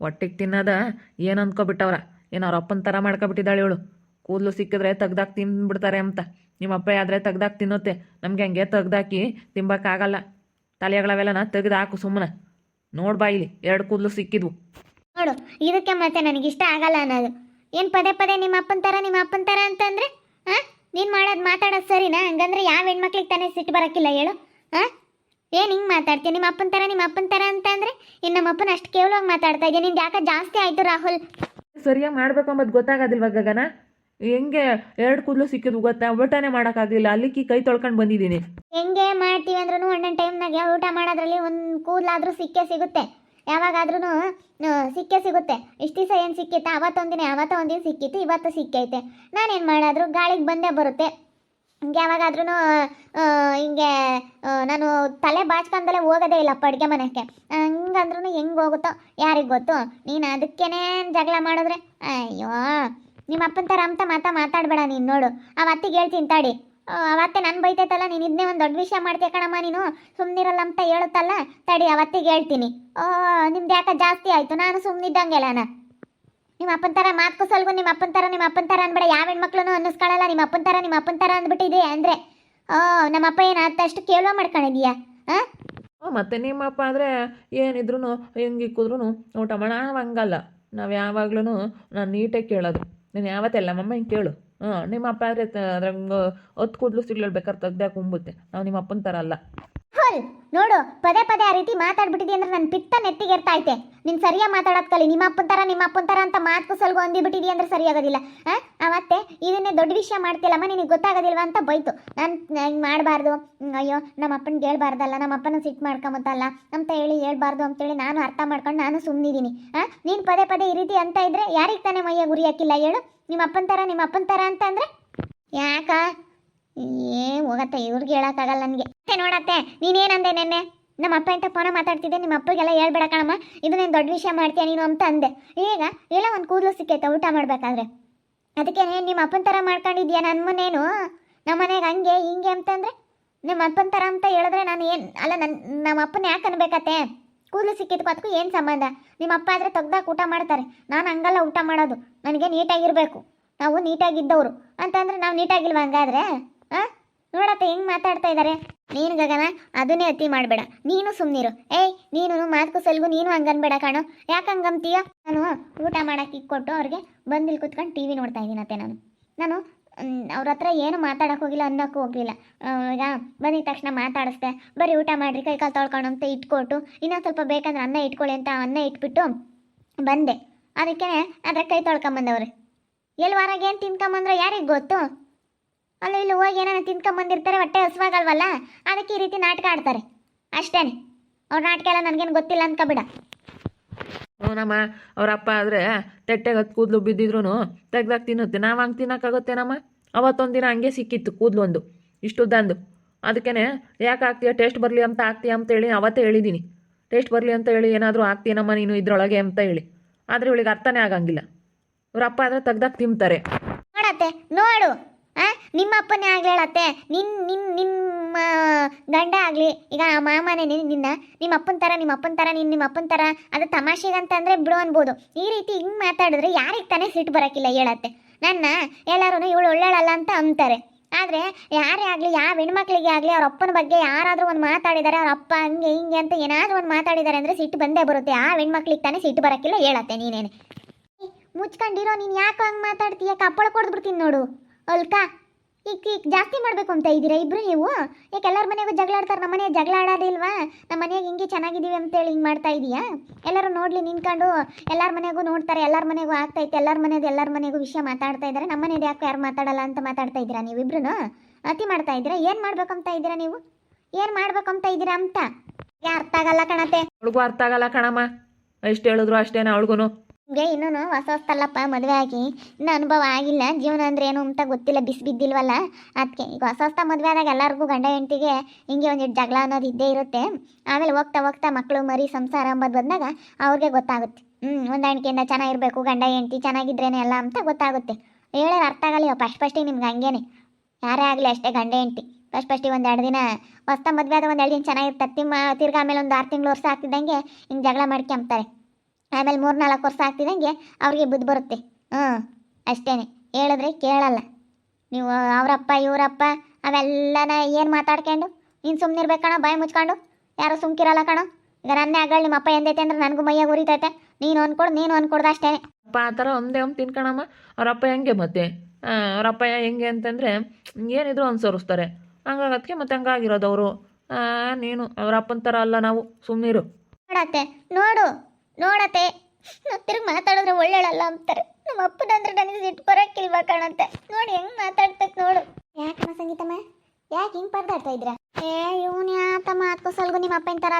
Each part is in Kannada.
ಹೊಟ್ಟಿಗೆ ತಿನ್ನೋದ ಏನು ಅಂದ್ಕೊಬಿಟ್ಟವ್ರ. ಏನು ಅವ್ರ ಅಪ್ಪನ ಥರ ಮಾಡ್ಕೊಬಿಟ್ಟಿದ್ದಾಳೆ ಇವಳು. ಕೂದಲು ಸಿಕ್ಕಿದ್ರೆ ತೆಗ್ದಾಕಿ ತಿಂದ್ಬಿಡ್ತಾರೆ ಅಂತ. ನಿಮ್ಮ ಅಪ್ಪ ಆದರೆ ತೆಗ್ದಾಕಿ ತಿನ್ನುತ್ತೆ. ನಮ್ಗೆ ಹಂಗೆ ತೆಗ್ದಾಕಿ ತಿಂಬಕ್ಕಾಗಲ್ಲ. ತಲೆಗಳವೆಲ್ಲನ ತೆಗ್ದು ಹಾಕು ಸುಮ್ಮನೆ. ನೋಡ್ಬಾ ಇಲ್ಲಿ 2 ಕೂದಲು ಸಿಕ್ಕಿದ್ವು. ನೋಡು, ಇದಕ್ಕೆ ಮತ್ತೆ ನನಗಿಷ್ಟ ಆಗಲ್ಲ ಅನ್ನೋದು. ಏನು ಪದೇ ಪದೇ ನಿಮ್ಮ ಅಪ್ಪನ ಥರ ಅಂತಂದ್ರೆ ಹಾಂ, ನೀನು ಮಾತಾಡೋದು ಸರಿನಾ? ಹಂಗಂದ್ರೆ ಯಾವ ಹೆಣ್ಮಕ್ಳಿಗೆ ತಾನೇ ಸಿಟ್ಟು ಬರೋಕ್ಕಿಲ್ಲ ಹೇಳು? ಹಾಂ, ಏನು ಹಿಂಗೆ ಮಾತಾಡ್ತೀಯ? ನಿಮ್ಮ ಅಪ್ಪನ ಥರ ಅಂತಂದರೆ ಇನ್ನು ನಮ್ಮ ಅಪ್ಪನ ಅಷ್ಟು ಕೇವಲವಾಗಿ ಮಾತಾಡ್ತಾ ಇದೆಯಾ? ನಿಂದು ಯಾಕೆ ಜಾಸ್ತಿ ಆಯಿತು ರಾಹುಲ್? ಸರಿಯಾಗಿ ಮಾಡ್ಬೇಕು ಅಂಬದು ಗೊತ್ತಾಗೋದಿಲ್ವ ಗಗನ? ಹೆಂಗೆ 2 ಕೂದಲು ಸಿಕ್ಕಿದ್ವು ಗೊತ್ತಾ? ಊಟನೇ ಮಾಡೋಕ್ಕಾಗಲಿಲ್ಲ. ಅಲ್ಲಿಕ್ಕಿ ಕೈ ತೊಳ್ಕೊಂಡು ಬಂದಿದ್ದೀನಿ. ಹೆಂಗೆ ಮಾಡ್ತೀವಿ ಅಂದ್ರೂ ಒಂದೊಂದು ಟೈಮ್ನಾಗೆ ಊಟ ಮಾಡೋದ್ರಲ್ಲಿ ಒಂದು ಕೂದಲಾದರೂ ಸಿಕ್ಕೇ ಸಿಗುತ್ತೆ. ಯಾವಾಗಾದ್ರೂ ಸಿಕ್ಕೇ ಸಿಗುತ್ತೆ. ಇಷ್ಟು ದಿವಸ ಏನು ಸಿಕ್ಕಿತ್ತು? ಅವತ್ತೊಂದಿನ ಸಿಕ್ಕಿತ್ತು, ಇವತ್ತು ಸಿಕ್ಕೈತೆ. ನಾನೇನು ಮಾಡಾದ್ರು ಗಾಳಿಗೆ ಬಂದೇ ಬರುತ್ತೆ. ಹಿಂಗೆ ಯಾವಾಗಾದ್ರೂ ಹಿಂಗೆ ನಾನು ತಲೆ ಬಾಚ್ಕೊಂಡಲ್ಲೇ ಹೋಗೋದೇ ಇಲ್ಲಪ್ಪ ಅಡುಗೆ ಮನೆಗೆ. ಹಂಗಂದ್ರೂ ಹೆಂಗೆ ಹೋಗುತ್ತೋ ಯಾರಿಗೆ ಗೊತ್ತು? ನೀನು ಅದಕ್ಕೇನೆ ಜಗಳ ಮಾಡಿದ್ರೆ ಅಯ್ಯೋ, ನಿಮ್ಮ ಅಪ್ಪನ ಥರ ಅಂತ ಮಾತಾಡಬೇಡ ನೀನು. ನೋಡು, ಅವತ್ತಿಗೆ ಹೇಳ್ತೀನಿ ತಾಡಿ. ಅವತ್ತೆ ನನ್ನ ಬೈತೈತಲ್ಲ, ನೀನು ಇದನ್ನೇ ಒಂದು ದೊಡ್ಡ ವಿಷಯ ಮಾಡ್ತೀಯ ಕಣಮ್ಮ, ನೀನು ಸುಮ್ಮನಿರಲ್ಲ ಅಂತ ಹೇಳುತ್ತಲ್ಲ. ತಡಿ, ಅವತ್ತಿಗೆ ಹೇಳ್ತೀನಿ. ನಿಮ್ದು ಯಾಕೆ ಜಾಸ್ತಿ ಆಯಿತು? ನಾನು ಸುಮ್ಮನಿದ್ದಂಗೆಲ್ಲನ. ನಿಮ್ಮ ಅಪ್ಪನ ಥರ ಮಾತು ಸಲ್ಗು. ನಿಮ್ಮ ಅಪ್ಪನ ಥರ ಅನ್ಬೇಡ. ಯಾವ ಹೆಣ್ಮಕ್ಳು ಅನ್ನಿಸ್ಕೊಳ್ಳಲ್ಲ ನಿಮ್ಮ ಅಪ್ಪನ ಥರ ಅಂದ್ಬಿಟ್ಟಿದೆ ಅಂದರೆ. ನಮ್ಮ ಅಪ್ಪ ಏನು ಅಷ್ಟು ಕೇಳುವ ಮಾಡ್ಕೊಂಡಿದೀಯಾ? ಹಾಂ, ಮತ್ತು ನಿಮ್ಮಪ್ಪ ಆದರೆ ಏನಿದ್ರು ಹೆಂಗಿಕ್ಕಿದ್ರು ಊಟ ಮಾಡ ಹಂಗಲ್ಲ. ನಾವು ಯಾವಾಗ್ಲೂ ನಾನು ನೀಟಾಗಿ ಕೇಳೋದು. ನೀನು ಯಾವತ್ತೆಲ್ಲ ಮಮ್ಮ ಹಿಂಗೆ ಕೇಳು. ನಿಮ್ಮ ಅಪ್ಪ ಆದರೆ ಅದ್ರಂಗೆ 10 ಕೂದಲು ಸಿಗ್ಲಲ್ಲಿ ಬೇಕಾದ್ರೆ ತೆಗ್ದಾಕ ಕುಂಬುತ್ತೆ. ನಾವು ನಿಮ್ಮ ಅಪ್ಪನ ಥರ ಅಲ್ಲ. ಹೋಲ್ ನೋಡು, ಪದೇ ಪದೇ ಆ ರೀತಿ ಮಾತಾಡ್ಬಿಟ್ಟಿದ್ದಿ ಅಂದ್ರೆ ನನ್ನ ಪಿತ್ತ ನೆತ್ತಿಗೆ ಇರ್ತೈತೆ. ನೀನು ಸರಿಯಾಗಿ ಮಾತಾಡೋದು ಕಲಿ. ನಿಮ್ಮ ಅಪ್ಪನ ಥರ ಅಂತ ಮಾತು ಸಲ್ಗು ಅಂದಿಬಿಟ್ಟಿದಿ ಅಂದ್ರೆ ಸರಿಯಾಗೋದಿಲ್ಲ. ಅವತ್ತೆ ಇದನ್ನೇ ದೊಡ್ಡ ವಿಷಯ ಮಾಡ್ತಿಲ್ಲಮ್ಮ, ನಿನಗೆ ಗೊತ್ತಾಗೋದಿಲ್ವ ಅಂತ ಬೈತು. ನಾನು ಹಿಂಗೆ ಮಾಡಬಾರ್ದು, ಅಯ್ಯೋ ನಮ್ಮ ಅಪ್ಪನಿಗೆ ಹೇಳ್ಬಾರ್ದಲ್ಲ, ನಮ್ಮ ಅಪ್ಪನ ಸಿಟ್ಟು ಮಾಡ್ಕೊಂಬತ್ತಲ್ಲ ಅಂತ ಹೇಳ್ಬಾರ್ದು ಅಂತೇಳಿ ನಾನು ಅರ್ಥ ಮಾಡ್ಕೊಂಡು ನಾನು ಸುಮ್ಮನಿದ್ದೀನಿ. ನೀನು ಪದೇ ಪದೇ ಈ ರೀತಿ ಅಂತ ಇದ್ರೆ ಯಾರಿಗೆ ತಾನೇ ಮೈಯ ಗುರಿ ಹಾಕಿಲ್ಲ ಹೇಳು? ನಿಮ್ಮ ಅಪ್ಪನ ಥರ ಅಂತ ಅಂದರೆ ಯಾಕ ಹೋಗತ್ತೆ, ಇವ್ರಿಗೆ ಹೇಳೋಕ್ಕಾಗಲ್ಲ ನನಗೆ. ಮತ್ತೆ ನೋಡತ್ತೆ, ನೀನೇನಂದೆ ನೆನ್ನೆ? ನಮ್ಮ ಅಪ್ಪ ಅಂತ ಫೋನ ಮಾತಾಡ್ತಿದ್ದೆ, ನಿಮ್ಮ ಅಪ್ಪಗೆಲ್ಲ ಹೇಳ್ಬೇಡ ಕಣಮ್ಮ, ಇದನ್ನೇನು ದೊಡ್ಡ ವಿಷಯ ಮಾಡ್ತೀಯ ನೀನು ಅಂತ ಅಂದೆ. ಈಗ ಎಲ್ಲ ಒಂದು ಕೂದಲು ಸಿಕ್ಕೈತೆ ಊಟ ಮಾಡಬೇಕಾದ್ರೆ. ಅದಕ್ಕೆ ನಿಮ್ಮ ಅಪ್ಪನ ಥರ ಮಾಡ್ಕೊಂಡಿದ್ಯಾ ನನ್ನ ಮನೇನು? ನಮ್ಮ ಮನೆಗೆ ಹಂಗೆ ಹಿಂಗೆ ಅಂತಂದರೆ ನಿಮ್ಮ ಅಪ್ಪನ ಥರ ಅಂತ ಹೇಳಿದ್ರೆ ನಾನು ಏನು ಅಲ್ಲ, ನಮ್ಮ ಅಪ್ಪನ ಯಾಕೆ ಅನ್ಬೇಕತ್ತೆ? ಕೂದಲು ಸಿಕ್ಕಿದ್ಕೂ ಅದಕ್ಕೂ ಏನು ಸಂಬಂಧ? ನಿಮ್ಮ ಅಪ್ಪ ಆದರೆ ತೆಗ್ದಾಕ ಊಟ ಮಾಡ್ತಾರೆ, ನಾನು ಹಂಗಲ್ಲ ಊಟ ಮಾಡೋದು. ನನಗೆ ನೀಟಾಗಿರಬೇಕು, ನಾವು ನೀಟಾಗಿದ್ದವರು ಅಂತಂದರೆ ನಾವು ನೀಟಾಗಿಲ್ವ ಹಂಗಾದ್ರೆ? ನೋಡತ್ತೆ ಹೆಂಗೆ ಮಾತಾಡ್ತಾ ಇದ್ದಾರೆ. ನೀನು ಗಗನ ಅದನ್ನೇ ಅತಿ ಮಾಡಬೇಡ, ನೀನು ಸುಮ್ಮನಿರು. ನೀನು ಮಾತು ಸಲ್ಗು ನೀನು ಹಂಗನ್ಬೇಡ ಕಾಣೋ. ಯಾಕೆ ಹಂಗಂತೀಯ? ನಾನು ಊಟ ಮಾಡೋಕೆ ಇಕ್ಕೊಟ್ಟು ಅವ್ರಿಗೆ ಬಂದಿಲ್ಲಿ ಕುತ್ಕೊಂಡು ಟಿ ವಿ ನೋಡ್ತಾ ಇದ್ದೀನತ್ತೆ. ನಾನು ಅವ್ರ ಹತ್ರ ಏನು ಮಾತಾಡೋಕೆ ಹೋಗಿಲ್ಲ, ಅನ್ನೋಕ್ಕೂ ಹೋಗಲಿಲ್ಲ. ಈಗ ಬಂದಿದ ತಕ್ಷಣ ಮಾತಾಡಿಸ್ದೆ, ಬರೀ ಊಟ ಮಾಡಿರಿ ಕೈ ಕಾಲು ತೊಳ್ಕೊಂಡು ಅಂತ ಇಟ್ಕೊಟ್ಟು, ಇನ್ನೊಂದು ಸ್ವಲ್ಪ ಬೇಕಂದ್ರೆ ಅನ್ನ ಇಟ್ಕೊಳ್ಳಿ ಅಂತ ಅನ್ನ ಇಟ್ಬಿಟ್ಟು ಬಂದೆ. ಅದಕ್ಕೆ ಅದ್ರ ಕೈ ತೊಳ್ಕೊಂಬಂದವ್ರೆ. ಎಲ್ಲಿ ಹೊರಗೆ ಏನು ತಿನ್ಕೊಂಬಂದ್ರೆ ಯಾರಿಗೆ ಗೊತ್ತು? ಅಲ್ಲ ಇಲ್ಲಿ ಹೋಗಿ ಏನಾರ ತಿನ್ಕೊಂಬಂದಿರ್ತಾರೆ, ಹೊಟ್ಟೆ ಹಸುವಾಗಲ್ವಲ್ಲ, ಅದಕ್ಕೆ ಈ ರೀತಿ ನಾಟಕ ಆಡ್ತಾರೆ ಅಷ್ಟೇ. ಅವ್ರ ನಾಟಕ ಎಲ್ಲ ನನಗೇನು ಗೊತ್ತಿಲ್ಲ ಅನ್ಕೊಬಿಡ. ನಮ್ಮ ಅವರಪ್ಪ ಆದರೆ ತೆಟ್ಟೆಗೆ 10 ಕೂದಲು ಬಿದ್ದಿದ್ರು ತೆಗ್ದಾಕ ತಿನ್ನುತ್ತೆ. ನಾವು ಹಂಗೆ ತಿನ್ನೋಕ್ಕಾಗುತ್ತೇನಮ್ಮ? ಅವತ್ತೊಂದಿನ ಹಂಗೆ ಸಿಕ್ಕಿತ್ತು ಕೂದಲು ಒಂದು ಇಷ್ಟುದ್ದಂದು. ಅದಕ್ಕೇ ಯಾಕೆ ಹಾಕ್ತೀಯ, ಟೇಸ್ಟ್ ಬರಲಿ ಅಂತ ಹಾಕ್ತೀಯ ಅಂತೇಳಿ ಅವತ್ತೇ ಹೇಳಿದ್ದೀನಿ. ಟೇಸ್ಟ್ ಬರಲಿ ಅಂತ ಹೇಳಿ ಏನಾದರೂ ಹಾಕ್ತೀನಮ್ಮ ನೀನು ಇದರೊಳಗೆ ಅಂತ ಹೇಳಿ. ಆದರೆ ಇವಳಿಗೆ ಅರ್ಥನೇ ಆಗಂಗಿಲ್ಲ. ಅವರಪ್ಪ ಆದರೆ ತೆಗ್ದಾಕ ತಿಂತಾರೆ. ನೋಡತ್ತೆ ನೋಡು, ನಿಮ್ಮ ಅಪ್ಪನೇ ಆಗ್ಲಿ ಹೇಳತ್ತೆ, ನಿಮ್ಮ ಗಂಡ ಆಗಲಿ, ಈಗ ಮಾಮನೇ ನಿಮ್ಮ ಅಪ್ಪನ ಥರ ನಿಮ್ಮ ಅಪ್ಪನ ಥರ ಅದು ತಮಾಷೆಗಂತ ಅಂದರೆ ಬಿಡು ಅನ್ಬೋದು. ಈ ರೀತಿ ಹಿಂಗೆ ಮಾತಾಡಿದ್ರೆ ಯಾರಿಗೆ ತಾನೇ ಸಿಟ್ಟು ಬರೋಕ್ಕಿಲ್ಲ ಹೇಳತ್ತೆ? ನನ್ನ ಎಲ್ಲರೂ ಇವಳು ಒಳ್ಳೆಯಲ್ಲ ಅಂತ ಅಂತಾರೆ. ಆದರೆ ಯಾರೇ ಆಗಲಿ, ಯಾವ ಹೆಣ್ಮಕ್ಳಿಗೆ ಆಗಲಿ, ಅವ್ರ ಅಪ್ಪನ ಬಗ್ಗೆ ಯಾರಾದರೂ ಒಂದು ಮಾತಾಡಿದ್ದಾರೆ, ಅವ್ರ ಅಪ್ಪ ಹಂಗೆ ಹಿಂಗೆ ಅಂತ ಏನಾದರೂ ಒಂದು ಮಾತಾಡಿದ್ದಾರೆ ಅಂದರೆ ಸಿಟ್ಟು ಬಂದೇ ಬರುತ್ತೆ. ಆ ಹೆಣ್ಮಕ್ಳಿಗೆ ತಾನೇ ಸಿಟ್ಟು ಬರೋಕ್ಕಿಲ್ಲ ಹೇಳತ್ತೆ. ನೀನೇನೆ ಮುಚ್ಕೊಂಡಿರೋ, ನೀನು ಯಾಕೆ ಹಂಗೆ ಮಾತಾಡ್ತೀಯ? ಕಪ್ಪಳ ಕೊಡ್ಬಿಡ್ತೀನಿ ನೋಡು ಅಲ್ಕಾ. ಈಗ ಜಾಸ್ತಿ ಮಾಡಬೇಕು ಅಂತ ಇದ್ದೀರಾ ಇಬ್ರು ನೀವು? ಯಾಕೆ ಎಲ್ಲರ ಮನೆಗೂ ಜಗಳ ಆಡ್ತಾರೆ, ನಮ್ಮ ಮನೆಗೆ ಜಗಳ ಆಡೋದಿಲ್ವಾ? ನಮ್ಮ ಮನೆಗೆ ಹಿಂಗೆ ಚೆನ್ನಾಗಿದ್ದೀವಿ ಅಂತೇಳಿ ಹಿಂಗೆ ಮಾಡ್ತಾ ಇದೀಯಾ? ಎಲ್ಲರೂ ನೋಡಲಿ ನಿಂತ್ಕೊಂಡು, ಎಲ್ಲರ ಮನೆಗೂ ನೋಡ್ತಾರೆ, ಎಲ್ಲರ ಮನೆಗೂ ಆಗ್ತೈತೆ, ಎಲ್ಲರ ಮನೆಗೂ ವಿಷಯ ಮಾತಾಡ್ತಾ ಇದ್ದಾರೆ. ನಮ್ಮ ಮನೇದು ಯಾಕೆ ಯಾರು ಮಾತಾಡಲ್ಲ ಅಂತ ಮಾತಾಡ್ತಾ ಇದ್ದೀರಾ ನೀವಿಬ್ರು? ಅತಿ ಮಾಡ್ತಾ ಇದ್ದೀರಾ? ಏನು ಮಾಡ್ಬೇಕಂತ ಇದ್ದೀರಾ ನೀವು? ಏನು ಮಾಡ್ಬೇಕಂತ ಇದ್ದೀರಾ ಅಂತ ಅರ್ಥ ಆಗಲ್ಲ ಕಣತೆ. ಅವಳಿಗೂ ಅರ್ಥ ಆಗಲ್ಲ ಕಣಮ್ಮ, ಎಷ್ಟು ಹೇಳಿದ್ರು ಅಷ್ಟೇನ ಅವಳಿಗೂ. ನಿಮಗೆ ಇನ್ನೂ ಹೊಸಲ್ಲಪ್ಪ, ಮದುವೆ ಆಗಿ ಇನ್ನೂ ಅನುಭವ ಆಗಿಲ್ಲ, ಜೀವನ ಅಂದ್ರೆ ಏನು ಅಂತ ಗೊತ್ತಿಲ್ಲ, ಬಿದ್ದಿಲ್ವಲ್ಲ. ಅದಕ್ಕೆ ಈಗ ಹೊಸ ಮದುವೆ ಆದಾಗ ಎಲ್ಲರಿಗೂ ಗಂಡ ಹೆಂಡತಿಗೆ ಹಿಂಗೆ ಒಂದಿಟ್ಟು ಜಗಳ ಅನ್ನೋದು ಇದ್ದೇ ಇರುತ್ತೆ. ಆಮೇಲೆ ಹೋಗ್ತಾ ಹೋಗ್ತಾ ಮಕ್ಕಳು ಮರಿ ಸಂಸಾರ ಅಂಬೋದು ಬಂದಾಗ ಅವ್ರಿಗೆ ಗೊತ್ತಾಗುತ್ತೆ. ಹೊಂದಾಣಿಕೆಯಿಂದ ಚೆನ್ನಾಗಿರಬೇಕು, ಗಂಡ ಹೆಂಡತಿ ಚೆನ್ನಾಗಿದ್ರೇನೆ ಎಲ್ಲ ಅಂತ ಗೊತ್ತಾಗುತ್ತೆ. ಹೇಳೋದು ಅರ್ಥ ಆಗಲ್ಲ ಫಸ್ಟಿಗೆ ನಿಮ್ಗೆ ಹಂಗೇನೆ. ಯಾರೇ ಆಗಲಿ ಅಷ್ಟೇ, ಗಂಡ ಹೆಂಡತಿ ಫಸ್ಟಿಗೆ 1-2 ದಿನ ಹೊಸ ಮದುವೆ ಆದ 1-2 ದಿನ ಚೆನ್ನಾಗಿರ್ತಾರೆ. ತಿರ್ಗಾ ಆಮೇಲೆ ಒಂದು 6 ತಿಂಗಳು ವರ್ಷ ಆಗ್ತಿದ್ದಂಗೆ ಹಿಂಗೆ ಜಗಳ ಮಾಡ್ಕೊಂತಾರೆ. ಆಮೇಲೆ 3-4 ವರ್ಷ ಆಗ್ತಿದಂಗೆ ಅವ್ರಿಗೆ ಬುದ್ಧಿ ಬರುತ್ತೆ. ಅಷ್ಟೇ, ಹೇಳಿದ್ರೆ ಕೇಳಲ್ಲ. ನೀವು ಅವರಪ್ಪ ಇವರಪ್ಪ ಅವೆಲ್ಲನ ಏನು ಮಾತಾಡ್ಕೊಂಡು ನೀನು ಸುಮ್ಮನಿರ್ಬೇಕು ಬಾಯಿ ಮುಚ್ಕೊಂಡು. ಯಾರು ಸುಮ್ಕಿರಲ್ಲ ಕಣೋ. ಈಗ ನನ್ನೇ ಆಗಲಿ ನಿಮ್ಮ ಅಪ್ಪ ಎಂದೈತೆ ಅಂದ್ರೆ ನನಗೂ ಮೈಯಾಗ ಉರಿತೈತೆ. ನೀನು ಅನ್ಕೊಡ್ದು ಅಷ್ಟೇ. ಅಪ್ಪ ಆ ಥರ ಒಂದೇ ತಿನ್ಕಣಮ್ಮ. ಅವರಪ್ಪ ಹೆಂಗೆ ಮತ್ತೆ ಅವರಪ್ಪ ಹೆಂಗೆ ಅಂತಂದರೆ ಏನಿದ್ರು ಅನುಸರಿಸ್ತಾರೆ. ಹಂಗಾಗದಕ್ಕೆ ಮತ್ತೆ ಹಂಗಾಗಿರೋದು ಅವರು. ನೀನು ಅವರಪ್ಪನ ಥರ ಅಲ್ಲ ನಾವು, ಸುಮ್ಮನಿರು. ನೋಡತ್ತೆ ತಿರುಗಿ ಮಾತಾಡಿದ್ರೆ ಒಳ್ಳೆಯಲ್ಲ ಅಂತಾರೆ. ನಮ್ಮ ಅಪ್ಪನಂದ್ರೆ ನನಗೆ ಸಿಟ್ಟು ಬರೋಕ್ಕಿಲ್ವಾ ಕಾಣತ್ತೆ. ನೋಡಿ ಹೆಂಗೆ ಮಾತಾಡ್ತೈತೆ ನೋಡು. ಯಾಕಮ್ಮ ಸಂಗೀತಮ್ಮ, ಯಾಕೆ ಹಿಂಗೆ ಪರದಾಡ್ತಾ ಇದ್ರ? ಇವನು ಯಾತ ಮಾತ್ಕೋ ಸಲ್ಗು ನಿಮ್ಮ ಅಪ್ಪನ ಥರ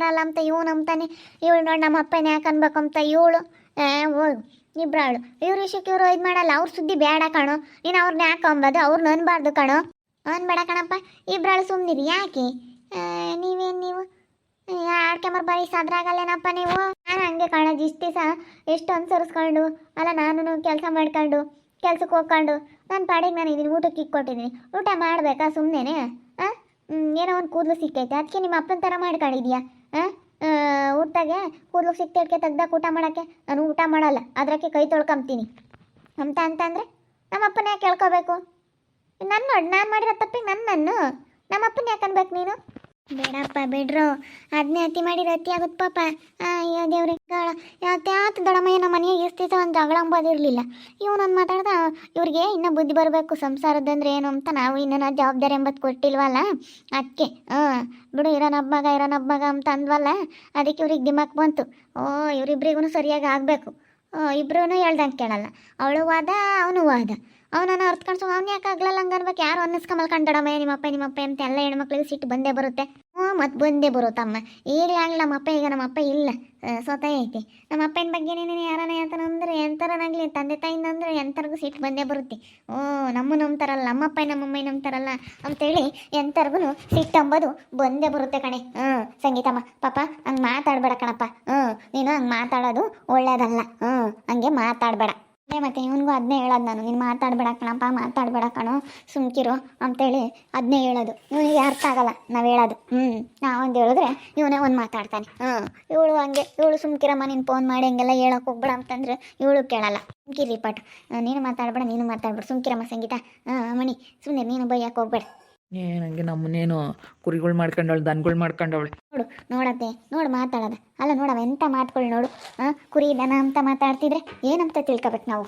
ಅಲ್ಲ ಅಂತ ಇವನು ಅಂತಾನೆ. ಇವಳು ನೋಡಿ ನಮ್ಮ ಅಪ್ಪನ ಯಾಕೆ ಅನ್ಬೇಕು ಅಂತ ಇವಳು. ಹೋಗು ಇಬ್ರಾಳು. ಇವ್ರ ವಿಷಯಕ್ಕೆ ಇವರು ಇದು ಮಾಡಲ್ಲ. ಅವ್ರ ಸುದ್ದಿ ಬೇಡ ಕಣೋ. ನೀನು ಅವ್ರನ್ನ ಯಾಕೆ ಅಂಬೋದು, ಅವ್ರನ್ನ ಅನ್ಬಾರ್ದು ಕಣೋ. ಅನ್ಬೇಡ ಕಣಪ್ಪ. ಇಬ್ರಾಳು ಸುಮ್ಮನಿರಿ. ಯಾಕೆ ನೀವು ಆಡ್ಕೆಂಬರ್ ಬಾಯಿ ಸಾದ್ರಾಗಲ್ಲೇನಪ್ಪ ನೀವು. ನಾನು ಹಂಗೆ ಕಾಣೋದು ಇಷ್ಟು ದಿವಸ ಎಷ್ಟು ಅನುಸರಿಸ್ಕೊಂಡು ಅಲ್ಲ. ನಾನು ಕೆಲಸ ಮಾಡ್ಕೊಂಡು ಕೆಲ್ಸಕ್ಕೆ ಹೋಗ್ಕೊಂಡು ನನ್ನ ಪಾಡಿಗೆ ನಾನು ಇದೀನಿ. ಊಟಕ್ಕೆ ಇಕ್ಕೊಟ್ಟಿದ್ದೀನಿ. ಊಟ ಮಾಡಬೇಕಾ ಸುಮ್ಮನೆ? ಏನೋ ಒಂದು ಕೂದಲು ಸಿಕ್ಕೈತೆ ಅದಕ್ಕೆ ನಿಮ್ಮ ಅಪ್ಪನ ಥರ ಮಾಡ್ಕೊಂಡಿದ್ಯಾ? ಊಟದಾಗೆ ಕೂದಲು ಸಿಕ್ತೈತೆ ತೆಗ್ದಾಗ ಊಟ ಮಾಡೋಕ್ಕೆ. ನಾನು ಊಟ ಮಾಡಲ್ಲ, ಅದಕ್ಕೆ ಕೈ ತೊಳ್ಕೊಂತೀನಿ ಅಂತಂದರೆ ನಮ್ಮ ಅಪ್ಪನ ಯಾಕೆ ಕೇಳ್ಕೋಬೇಕು? ನನ್ನ ನೋಡಿ ನಾನು ಮಾಡಿರೋ ತಪ್ಪಿಗೆ ನಮ್ಮ ಅಪ್ಪನ ಯಾಕೆ ಅನ್ಬೇಕು ನೀನು? ಬೇಡಪ್ಪ ಬಿಡ್ರು. ಅದನ್ನೇ ಅತಿ ಮಾಡಿದ್ರೆ ಅತಿ ಆಗುತ್ತೆ ಪಾಪ. ಅಯ್ಯೋ ದೇವ್ರಿಗೆ ಯಾವತ್ತು ದೊಡ್ಡಮ್ಮಯ್ಯ ನಮ್ಮ ಮನೆಗೆ ಇರ್ತಿತ್ತು ಒಂದು ಜಗಳ ಅಂಬೋದಿರಲಿಲ್ಲ. ಇವನೊಂದು ಮಾತಾಡ್ದ ಇವ್ರಿಗೆ ಇನ್ನೂ ಬುದ್ಧಿ ಬರಬೇಕು ಸಂಸಾರದಂದ್ರೆ ಏನು ಅಂತ. ನಾವು ಇನ್ನೂ ಜವಾಬ್ದಾರಿ ಎಂಬತ್ತು ಕೊಟ್ಟಿಲ್ವಲ್ಲ ಅದಕ್ಕೆ. ಬಿಡು ಇರೋನ ಹಬ್ಬಗ ಅಂತ ಅಂದ್ವಲ್ಲ, ಅದಕ್ಕೆ ಇವ್ರಿಗೆ ದಿಮಾಕ್ ಬಂತು. ಇವರಿಬ್ರಿಗೂ ಸರಿಯಾಗಿ ಆಗಬೇಕು. ಇಬ್ರೂ ಹೇಳ್ದಂಗೆ ಕೇಳಲ್ಲ. ಅವಳು ವಾದ ಅವನು ವಾದ. ಅವನನ್ನು ಅರ್ತ್ಕೊಂಡು ಅವ್ನು ಯಾಕೆ ಆಗ್ಲಲ್ಲ ಹಂಗೆ ಅನ್ಬೇಕು. ಯಾರು ಅನ್ನಿಸ್ಕೊಂಬಲ್ಕೊಂಡಡಮ್ಮ ನಿಮ್ಮಪ್ಪ ಅಂತ ಎಲ್ಲ ಹೆಣ್ಮಕ್ಳಿಗೆ ಸಿಟ್ಟು ಬಂದೇ ಬರುತ್ತೆ. ಮತ್ತು ಬಂದೇ ಬರುತ್ತಮ್ಮ. ಈಗಲೇ ಆಗಲಿ ನಮ್ಮ ಅಪ್ಪ ಇಲ್ಲ, ಸ್ವತಃ ಐತಿ. ನಮ್ಮ ಅಪ್ಪನ ಬಗ್ಗೆ ನೀನು ಯಾರನ ಹೇಳ್ತಾನಂದ್ರೆ ಎಂಥರನಾಗಲಿ ತಂದೆ ತಾಯಿನಂದ್ರೆ ಎಂಥರ್ಗೂ ಸಿಟ್ಟು ಬಂದೇ ಬರುತ್ತೆ. ನಮ್ಮ ನಂಬ್ತಾರಲ್ಲ, ನಮ್ಮಮ್ಮ ನಂಬ್ತಾರಲ್ಲ ಅಂತೇಳಿ ಎಂಥರ್ಗೂ ಸಿಟ್ಟು ಅಂಬೋದು ಬಂದೇ ಬರುತ್ತೆ ಕಣೆ. ಸಂಗೀತಮ್ಮ ಪಾಪ ಹಂಗೆ ಮಾತಾಡಬೇಡ ಕಣಪ್ಪ. ನೀನು ಹಂಗೆ ಮಾತಾಡೋದು ಒಳ್ಳೇದಲ್ಲ. ಹಂಗೆ ಮಾತಾಡಬೇಡ. ಮತ್ತೆ ಇವನಿಗೂ ಅದನ್ನೇ ಹೇಳೋದು ನಾನು. ನೀನು ಮಾತಾಡಬೇಡ ಕಣಪ್ಪ, ಮಾತಾಡಬೇಡ ಕಣೋ, ಸುಮ್ಕಿರು ಅಂತೇಳಿ ಅದನ್ನೇ ಹೇಳೋದು. ಇವನಿಗೆ ಅರ್ಥ ಆಗಲ್ಲ ನಾವು ಹೇಳೋದು. ನಾವೊಂದು ಹೇಳಿದ್ರೆ ಇವನೇ ಒಂದು ಮಾತಾಡ್ತಾನೆ. ಇವಳು ಸುಮ್ಕಿರಮ್ಮ, ನೀನು ಫೋನ್ ಮಾಡಿ ಹಂಗೆಲ್ಲ ಹೇಳೋಕೆ ಹೋಗ್ಬೇಡ ಅಂತಂದ್ರೆ ಇವಳು ಕೇಳಲ್ಲ. ಸುಮ್ಕಿರಿ ಪಾಠ. ನೀನು ಮಾತಾಡ್ಬೇಡ ಸುಮ್ಕಿರಮ್ಮ ಸಂಗೀತ. ಮಣಿ ಸುಮ್ಮನೆ ನೀನು ಬೈಯಕ್ಕೆ ಹೋಗ್ಬೇಡ. ಏನಂಗೆ ನಮ್ಮನ್ನೇನು ಕುರಿಗಳು ಮಾಡ್ಕೊಂಡವಳು, ದನಗಳು ಮಾಡ್ಕೊಂಡವಳು. ನೋಡು ಮಾತಾಡೋದ ಅಲ್ಲ. ನೋಡವ ಎಂಥ ಮಾತುಗಳು ನೋಡು. ಕುರಿ ದನ ಅಂತ ಮಾತಾಡ್ತಿದ್ರೆ ಏನಂತ ತಿಳ್ಕೊಬೇಕು ನಾವು.